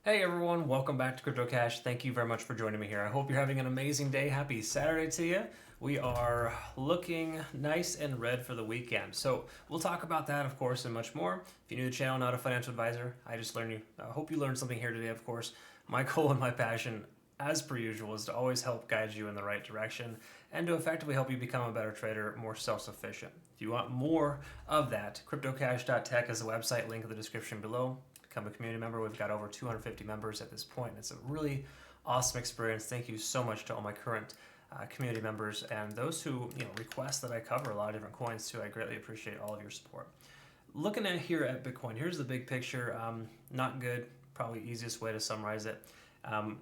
Hey everyone, welcome back to CryptoCache. Thank you very much for joining me here. I hope you're having an amazing day. Happy Saturday to you. We are looking nice and red for the weekend. So we'll talk about that, of course, and much more. If you're new to the channel, not a financial advisor, I hope you learned something here today, of course. My goal and my passion, as per usual, is to always help guide you in the right direction and to effectively help you become a better trader, more self-sufficient. If you want more of that, CryptoCache.tech is the website, link in the description below. Become a community member. We've got over 250 members at this point. It's a really awesome experience. Thank you so much to all my current community members and those who request that I cover a lot of different coins too. I greatly appreciate all of your support. Looking at here at Bitcoin, here's the big picture. Not good. Probably easiest way to summarize it.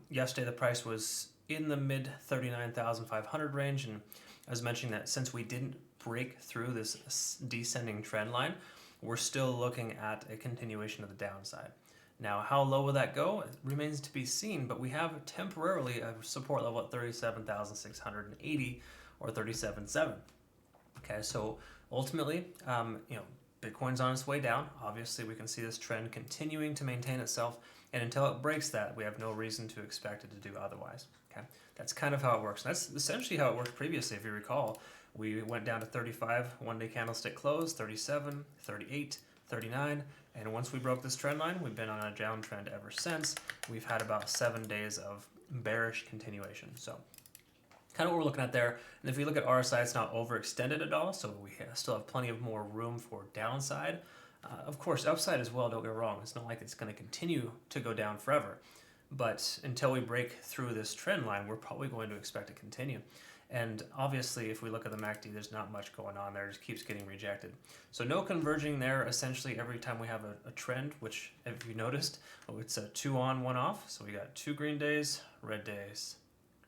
Yesterday the price was in the mid 39,500 range, and I was mentioning that since we didn't break through this descending trend line, we're still looking at a continuation of the downside. Now, how low will that go? It remains to be seen, but we have temporarily a support level at 37,680 or 37.7. Okay, so ultimately, Bitcoin's on its way down. Obviously, we can see this trend continuing to maintain itself, and until it breaks that, we have no reason to expect it to do otherwise. Okay, that's kind of how it works. That's essentially how it worked previously, if you recall. We went down to 35, one-day candlestick close, 37, 38, 39, and once we broke this trend line, we've been on a downtrend ever since. We've had about 7 days of bearish continuation. So kind of what we're looking at there. And if you look at RSI, it's not overextended at all, so we still have plenty of more room for downside. Of course, upside as well, don't get me wrong. It's not like it's going to continue to go down forever. But until we break through this trend line, we're probably going to expect to continue. And obviously, if we look at the MACD, there's not much going on there. It just keeps getting rejected. So no converging there. Essentially, every time we have a trend, which, if you noticed, it's a 2 on, 1 off. So we got 2 green days, red days,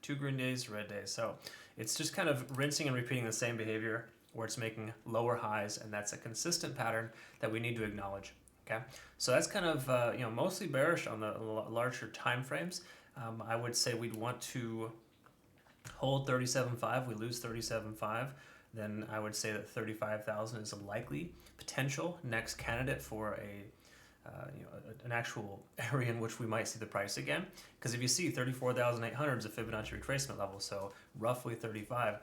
2 green days, red days. So it's just kind of rinsing and repeating the same behavior where it's making lower highs, and that's a consistent pattern that we need to acknowledge. Okay, so that's kind of mostly bearish on the larger time frames. I would say we'd want to hold 37.5. We lose 37.5, then I would say that 35,000 is a likely potential next candidate for an actual area in which we might see the price again. Because if you see 34,800 is a Fibonacci retracement level, so roughly 35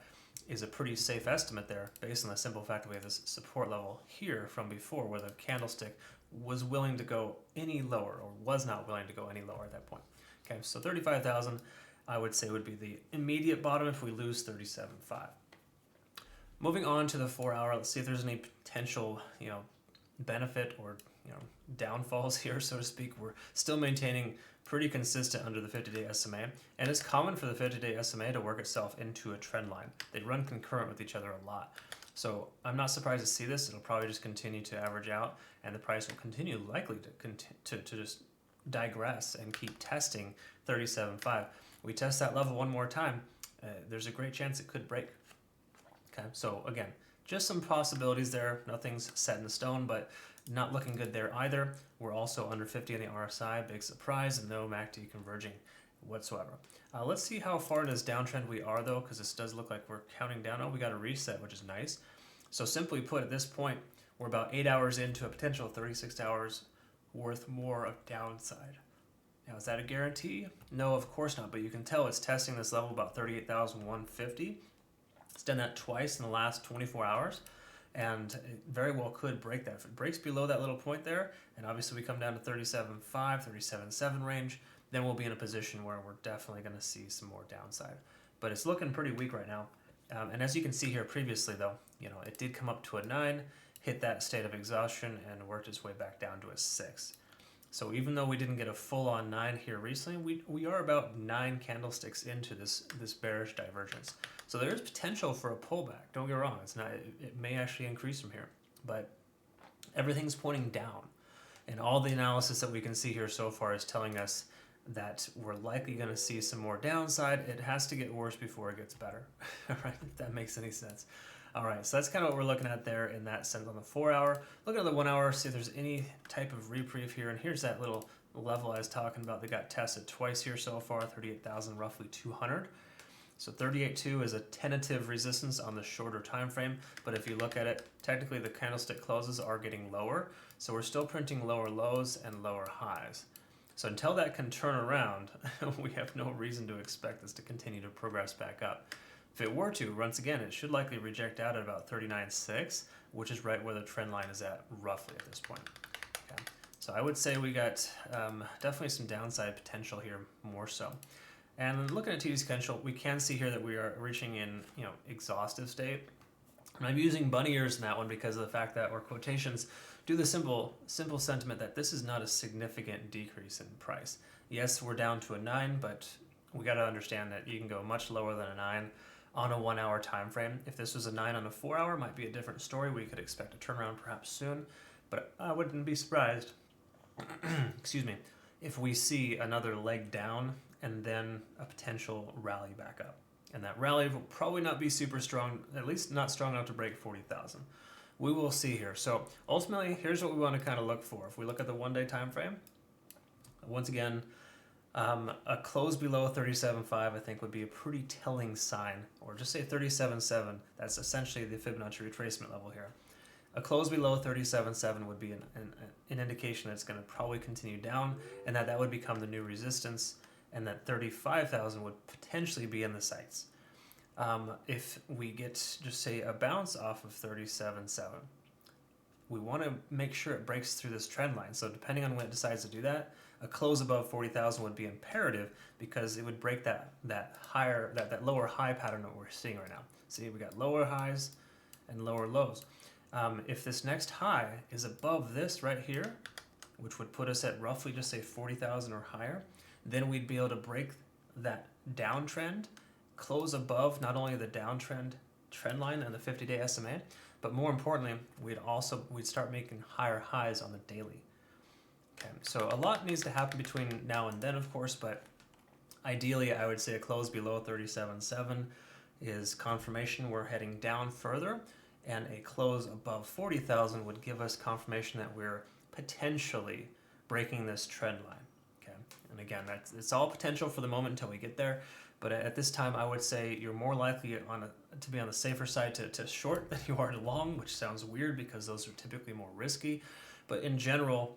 is a pretty safe estimate there based on the simple fact that we have this support level here from before where the candlestick was willing to go any lower or was not willing to go any lower at that point. Okay, so 35,000 I would say would be the immediate bottom if we lose 37.5. Moving on to the 4 hour, let's see if there's any potential benefit or downfalls here, so to speak. We're still maintaining pretty consistent under the 50-day SMA, and it's common for the 50-day SMA to work itself into a trend line. They run concurrent with each other a lot. So I'm not surprised to see this. It'll probably just continue to average out, and the price will continue likely to just digress and keep testing 37.5. We test that level one more time, there's a great chance it could break. Okay, so again, just some possibilities there. Nothing's set in stone, but not looking good there either. We're also under 50 on the RSI, big surprise, and no MACD converging whatsoever. Let's see how far in this downtrend we are though, because this does look like we're counting down. Oh, we got a reset, which is nice. So simply put, at this point, we're about 8 hours into a potential 36 hours worth more of downside. Now, is that a guarantee? No, of course not, but you can tell it's testing this level about 38,150. It's done that twice in the last 24 hours, and it very well could break that. If it breaks below that little point there, and obviously we come down to 37.5, 37.7 range, then we'll be in a position where we're definitely going to see some more downside. But it's looking pretty weak right now. And as you can see here previously, though, it did come up to a 9, hit that state of exhaustion, and worked its way back down to a 6. So even though we didn't get a full-on 9 here recently, we are about 9 candlesticks into this bearish divergence. So there is potential for a pullback. Don't get me wrong. It may actually increase from here, but everything's pointing down. And all the analysis that we can see here so far is telling us that we're likely going to see some more downside. It has to get worse before it gets better, right? If that makes any sense. All right, so that's kind of what we're looking at there in that sense on the 4 hour. Look at the 1 hour, see if there's any type of reprieve here. And here's that little level I was talking about that got tested twice here so far, 38,000, roughly 200. So 38.2 is a tentative resistance on the shorter time frame, but if you look at it, technically the candlestick closes are getting lower, so we're still printing lower lows and lower highs. So until that can turn around, we have no reason to expect this to continue to progress back up. If it were to, once again, it should likely reject out at about 39.6, which is right where the trend line is at roughly at this point. Okay. So I would say we got definitely some downside potential here, more so. And looking at TV's potential, we can see here that we are reaching in, exhaustive state. And I'm using bunny ears in that one because of the fact that our quotations do the simple sentiment that this is not a significant decrease in price. Yes, we're down to a 9, but we got to understand that you can go much lower than a 9 on a 1 hour time frame. If this was a 9 on a 4 hour, it might be a different story. We could expect a turnaround perhaps soon, but I wouldn't be surprised, excuse me, if we see another leg down and then a potential rally back up. And that rally will probably not be super strong, at least not strong enough to break 40,000. We will see here. So ultimately, here's what we want to kind of look for. If we look at the 1 day time frame, once again, a close below 37.5 I think would be a pretty telling sign, or just say 37.7. That's essentially the Fibonacci retracement level here. A close below 37.7 would be an indication that it's going to probably continue down, and that would become the new resistance, and that 35,000 would potentially be in the sights. If we get, just say, a bounce off of 37.7, we want to make sure it breaks through this trend line. So depending on when it decides to do that, a close above 40,000 would be imperative, because it would break that lower high pattern that we're seeing right now. See, we got lower highs and lower lows. If this next high is above this right here, which would put us at roughly just say 40,000 or higher, then we'd be able to break that downtrend, close above not only the downtrend trend line and the 50-day SMA, but more importantly, we'd start making higher highs on the daily. Okay, so a lot needs to happen between now and then, of course, but ideally I would say a close below 37.7 is confirmation we're heading down further, and a close above 40,000 would give us confirmation that we're potentially breaking this trend line. Okay, and again, it's all potential for the moment until we get there. But at this time, I would say you're more likely to be on the safer side to short than you are to long, which sounds weird because those are typically more risky. But in general,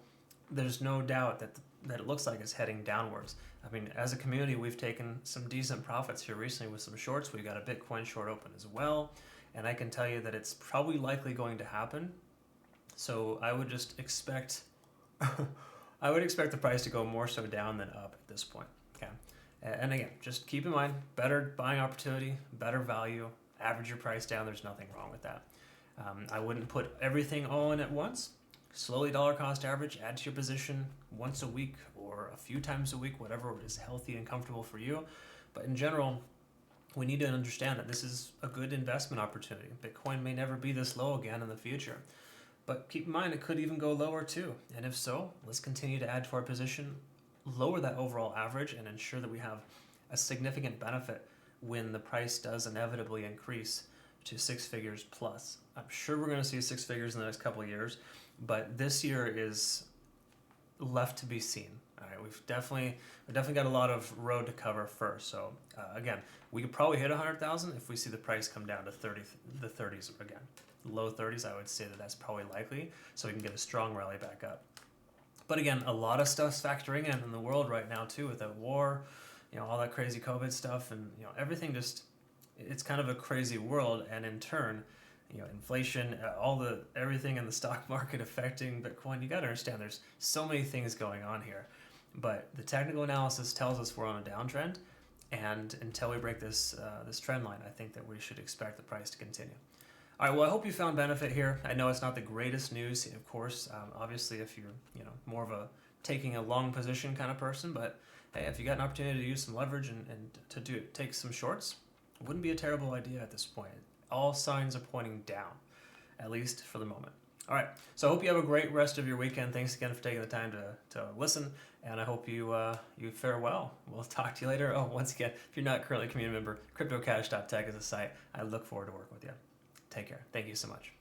there's no doubt that it looks like it's heading downwards. I mean, as a community, we've taken some decent profits here recently with some shorts. We've got a Bitcoin short open as well. And I can tell you that it's probably likely going to happen. So I would just expect, I would expect the price to go more so down than up at this point. Okay. And again, just keep in mind, better buying opportunity, better value, average your price down. There's nothing wrong with that. I wouldn't put everything all in at once. Slowly dollar cost average, add to your position once a week or a few times a week, whatever is healthy and comfortable for you. But in general, we need to understand that this is a good investment opportunity. Bitcoin may never be this low again in the future. But keep in mind, it could even go lower too. And if so, let's continue to add to our position, lower that overall average, and ensure that we have a significant benefit when the price does inevitably increase to 6 figures plus. I'm sure we're going to see 6 figures in the next couple of years, but this year is left to be seen. All right, we've definitely got a lot of road to cover first. So again, we could probably hit 100,000 if we see the price come down to the 30s again. Low 30s, I would say that's probably likely, so we can get a strong rally back up. But again, a lot of stuff's factoring in the world right now too, with that war, all that crazy COVID stuff, and everything it's kind of a crazy world, and in turn, inflation, everything in the stock market affecting Bitcoin. You got to understand there's so many things going on here, but the technical analysis tells us we're on a downtrend, and until we break this trend line, I think that we should expect the price to continue. All right, well, I hope you found benefit here. I know it's not the greatest news, of course. Obviously, if you're more of a taking a long position kind of person, but hey, if you got an opportunity to use some leverage and take some shorts, it wouldn't be a terrible idea at this point. All signs are pointing down, at least for the moment. All right, so I hope you have a great rest of your weekend. Thanks again for taking the time to listen, and I hope you fare well. We'll talk to you later. Oh, once again, if you're not currently a community member, CryptoCache.tech is a site. I look forward to working with you. Take care. Thank you so much.